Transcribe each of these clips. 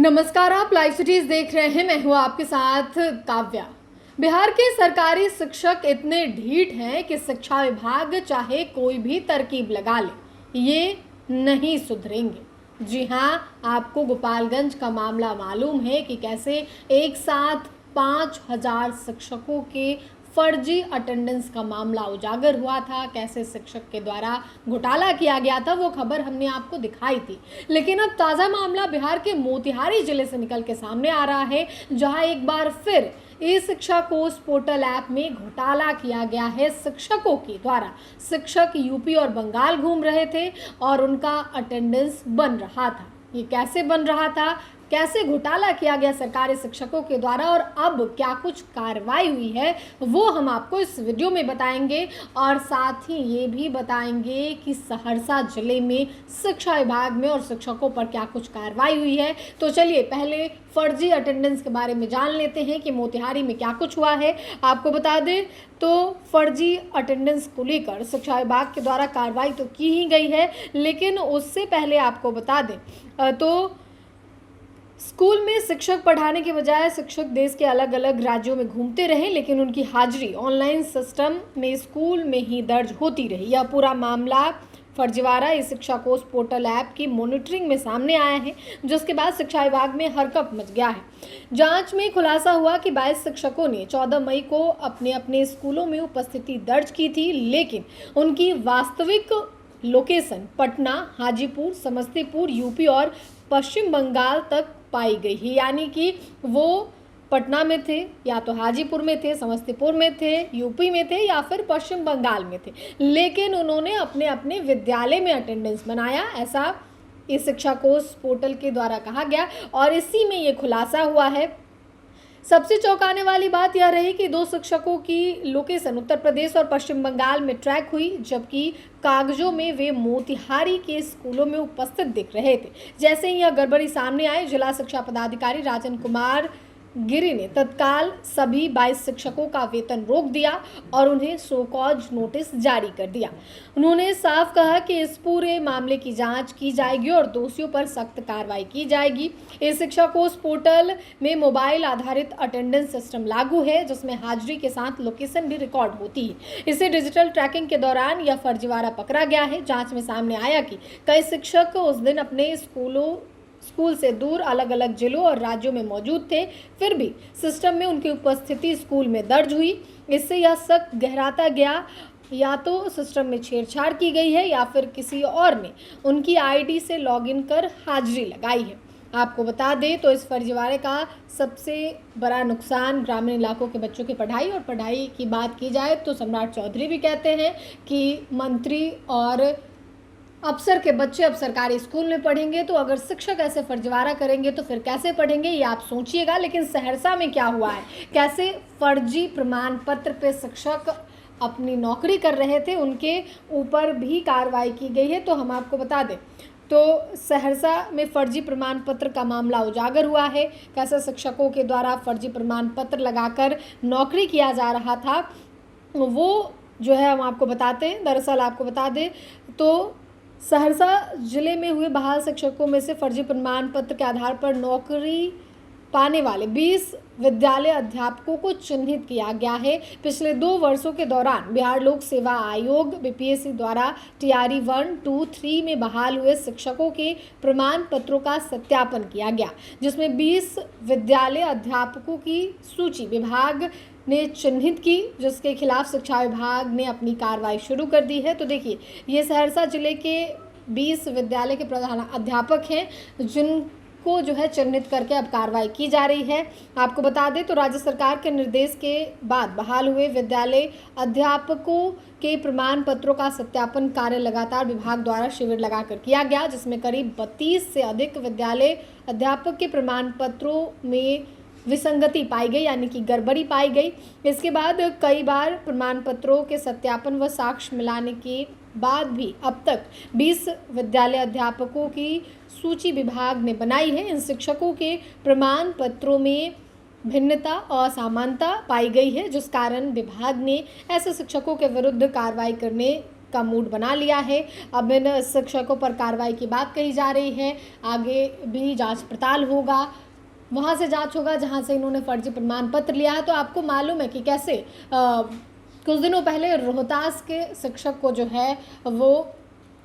नमस्कार, आप live cities देख रहे हैं। मैं हूं आपके साथ काव्या। बिहार के सरकारी शिक्षक इतने ढीठ हैं कि शिक्षा विभाग चाहे कोई भी तरकीब लगा ले, ये नहीं सुधरेंगे। जी हां, आपको गोपालगंज का मामला मालूम है कि कैसे एक साथ 5,000 शिक्षकों के फर्जी अटेंडेंस का मामला उजागर हुआ था, कैसे शिक्षक के द्वारा घोटाला किया गया था। वो खबर हमने आपको दिखाई थी। लेकिन अब ताज़ा मामला बिहार के मोतिहारी जिले से निकल के सामने आ रहा है, जहां एक बार फिर ई शिक्षा कोष पोर्टल ऐप में घोटाला किया गया है शिक्षकों के द्वारा। शिक्षक यूपी और बंगाल घूम रहे थे और उनका अटेंडेंस बन रहा था। ये कैसे बन रहा था, कैसे घोटाला किया गया सरकारी शिक्षकों के द्वारा और अब क्या कुछ कार्रवाई हुई है, वो हम आपको इस वीडियो में बताएंगे। और साथ ही ये भी बताएंगे कि सहरसा जिले में शिक्षा विभाग में और शिक्षकों पर क्या कुछ कार्रवाई हुई है। तो चलिए पहले फर्जी अटेंडेंस के बारे में जान लेते हैं कि मोतिहारी में क्या कुछ हुआ है। आपको बता दें तो फर्जी अटेंडेंस को लेकर शिक्षा विभाग के द्वारा कार्रवाई तो की ही गई है, लेकिन उससे पहले आपको बता दें तो स्कूल में शिक्षक पढ़ाने के बजाय शिक्षक देश के अलग अलग राज्यों में घूमते रहे, लेकिन उनकी हाजिरी ऑनलाइन सिस्टम में स्कूल में ही दर्ज होती रही। यह पूरा मामला फर्जीवाड़ा ई शिक्षा कोष पोर्टल ऐप की मॉनिटरिंग में सामने आया है, जिसके बाद शिक्षा विभाग में हरकंप मच गया है। जांच में खुलासा हुआ कि 22 शिक्षकों ने 14 मई को अपने अपने स्कूलों में उपस्थिति दर्ज की थी, लेकिन उनकी वास्तविक लोकेशन पटना, हाजीपुर, समस्तीपुर, यूपी और पश्चिम बंगाल तक पाई गई है। यानी कि वो पटना में थे, या तो हाजीपुर में थे, समस्तीपुर में थे, यूपी में थे या फिर पश्चिम बंगाल में थे, लेकिन उन्होंने अपने अपने विद्यालय में अटेंडेंस बनाया, ऐसा इस शिक्षा कोष पोर्टल के द्वारा कहा गया और इसी में ये खुलासा हुआ है। सबसे चौंकाने वाली बात यह रही कि 2 शिक्षकों की लोकेशन उत्तर प्रदेश और पश्चिम बंगाल में ट्रैक हुई, जबकि कागजों में वे मोतिहारी के स्कूलों में उपस्थित दिख रहे थे। जैसे ही यह गड़बड़ी सामने आई, जिला शिक्षा पदाधिकारी राजन कुमार गिरी ने तत्काल सभी 22 शिक्षकों का वेतन रोक दिया और उन्हें शो कॉज नोटिस जारी कर दिया। उन्होंने साफ कहा कि इस पूरे मामले की जांच की जाएगी और दोषियों पर सख्त कार्रवाई की जाएगी। इस शिक्षा कोष पोर्टल में मोबाइल आधारित अटेंडेंस सिस्टम लागू है, जिसमें हाजिरी के साथ लोकेशन भी रिकॉर्ड होती है। इसे डिजिटल ट्रैकिंग के दौरान यह फर्जीवाड़ा पकड़ा गया है। जाँच में सामने आया कि कई शिक्षक उस दिन अपने स्कूल से दूर अलग अलग जिलों और राज्यों में मौजूद थे, फिर भी सिस्टम में उनकी उपस्थिति स्कूल में दर्ज हुई। इससे यह शक गहराता गया, या तो सिस्टम में छेड़छाड़ की गई है या फिर किसी और ने उनकी आईडी से लॉगिन कर हाजिरी लगाई है। आपको बता दें तो इस फर्जीवाड़े का सबसे बड़ा नुकसान ग्रामीण इलाकों के बच्चों की पढ़ाई, और पढ़ाई की बात की जाए तो सम्राट चौधरी भी कहते हैं कि मंत्री और अफसर के बच्चे अब सरकारी स्कूल में पढ़ेंगे, तो अगर शिक्षक ऐसे फर्जीवाड़ा करेंगे तो फिर कैसे पढ़ेंगे, ये आप सोचिएगा। लेकिन सहरसा में क्या हुआ है, कैसे फर्जी प्रमाण पत्र पे शिक्षक अपनी नौकरी कर रहे थे, उनके ऊपर भी कार्रवाई की गई है। तो हम आपको बता दें तो सहरसा में फर्जी प्रमाण पत्र का मामला उजागर हुआ है, कैसे शिक्षकों के द्वारा फर्जी प्रमाण पत्र लगाकर नौकरी किया जा रहा था, वो जो है हम आपको बताते हैं। दरअसल आपको बता दें तो सहरसा जिले में हुए बहाल शिक्षकों में से फर्जी प्रमाण पत्र के आधार पर नौकरी पाने वाले 20 विद्यालय अध्यापकों को चिन्हित किया गया है। पिछले 2 वर्षों के दौरान बिहार लोक सेवा आयोग बीपीएससी द्वारा टीआरई 1, 2, 3 में बहाल हुए शिक्षकों के प्रमाण पत्रों का सत्यापन किया गया, जिसमें 20 विद्यालय अध्यापकों की सूची विभाग ने चिन्हित की, जिसके खिलाफ शिक्षा विभाग ने अपनी कार्रवाई शुरू कर दी है। तो देखिए, ये सहरसा जिले के 20 विद्यालय के प्रधान अध्यापक हैं, जिनको जो है चिन्हित करके अब कार्रवाई की जा रही है। आपको बता दें तो राज्य सरकार के निर्देश के बाद बहाल हुए विद्यालय अध्यापकों के प्रमाण पत्रों का सत्यापन कार्य लगातार विभाग द्वारा शिविर लगाकर किया गया, जिसमें करीब 32 से अधिक विद्यालय अध्यापक के प्रमाण पत्रों में विसंगति पाई गई, यानी कि गड़बड़ी पाई गई। इसके बाद कई बार प्रमाण पत्रों के सत्यापन व साक्ष्य मिलाने के बाद भी अब तक 20 विद्यालय अध्यापकों की सूची विभाग ने बनाई है। इन शिक्षकों के प्रमाण पत्रों में भिन्नता और असमानता पाई गई है, जिस कारण विभाग ने ऐसे शिक्षकों के विरुद्ध कार्रवाई करने का मूड बना लिया है। अब इन शिक्षकों पर कार्रवाई की बात कही जा रही है। आगे भी जांच पड़ताल होगा, वहाँ से जांच होगा जहाँ से इन्होंने फर्जी प्रमाण पत्र लिया है। तो आपको मालूम है कि कैसे कुछ दिनों पहले रोहतास के शिक्षक को जो है वो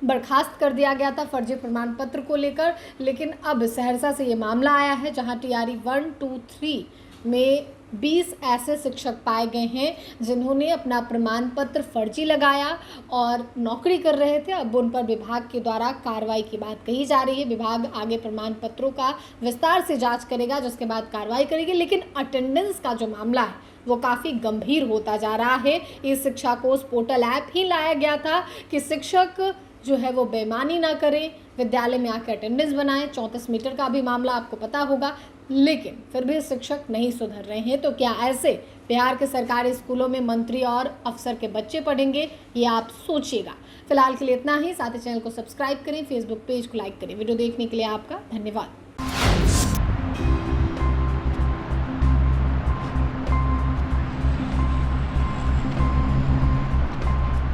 बर्खास्त कर दिया गया था फर्जी प्रमाण पत्र को लेकर, लेकिन अब सहरसा से ये मामला आया है जहां टीआरई 1, 2, 3 में 20 ऐसे शिक्षक पाए गए हैं जिन्होंने अपना प्रमाण पत्र फर्जी लगाया और नौकरी कर रहे थे। अब उन पर विभाग के द्वारा कार्रवाई की बात कही जा रही है। विभाग आगे प्रमाण पत्रों का विस्तार से जांच करेगा, जिसके बाद कार्रवाई करेगी। लेकिन अटेंडेंस का जो मामला है वो काफ़ी गंभीर होता जा रहा है। इस शिक्षा कोष पोर्टल ऐप ही लाया गया था कि शिक्षक जो है वो बेईमानी ना करें, विद्यालय में आकर अटेंडेंस बनाएं। 34 मीटर का भी मामला आपको पता होगा, लेकिन फिर भी शिक्षक नहीं सुधर रहे हैं। तो क्या ऐसे बिहार के सरकारी स्कूलों में मंत्री और अफसर के बच्चे पढ़ेंगे, ये आप सोचिएगा। फिलहाल के लिए इतना ही। साथ ही चैनल को सब्सक्राइब करें, फेसबुक पेज को लाइक करें। वीडियो देखने के लिए आपका धन्यवाद।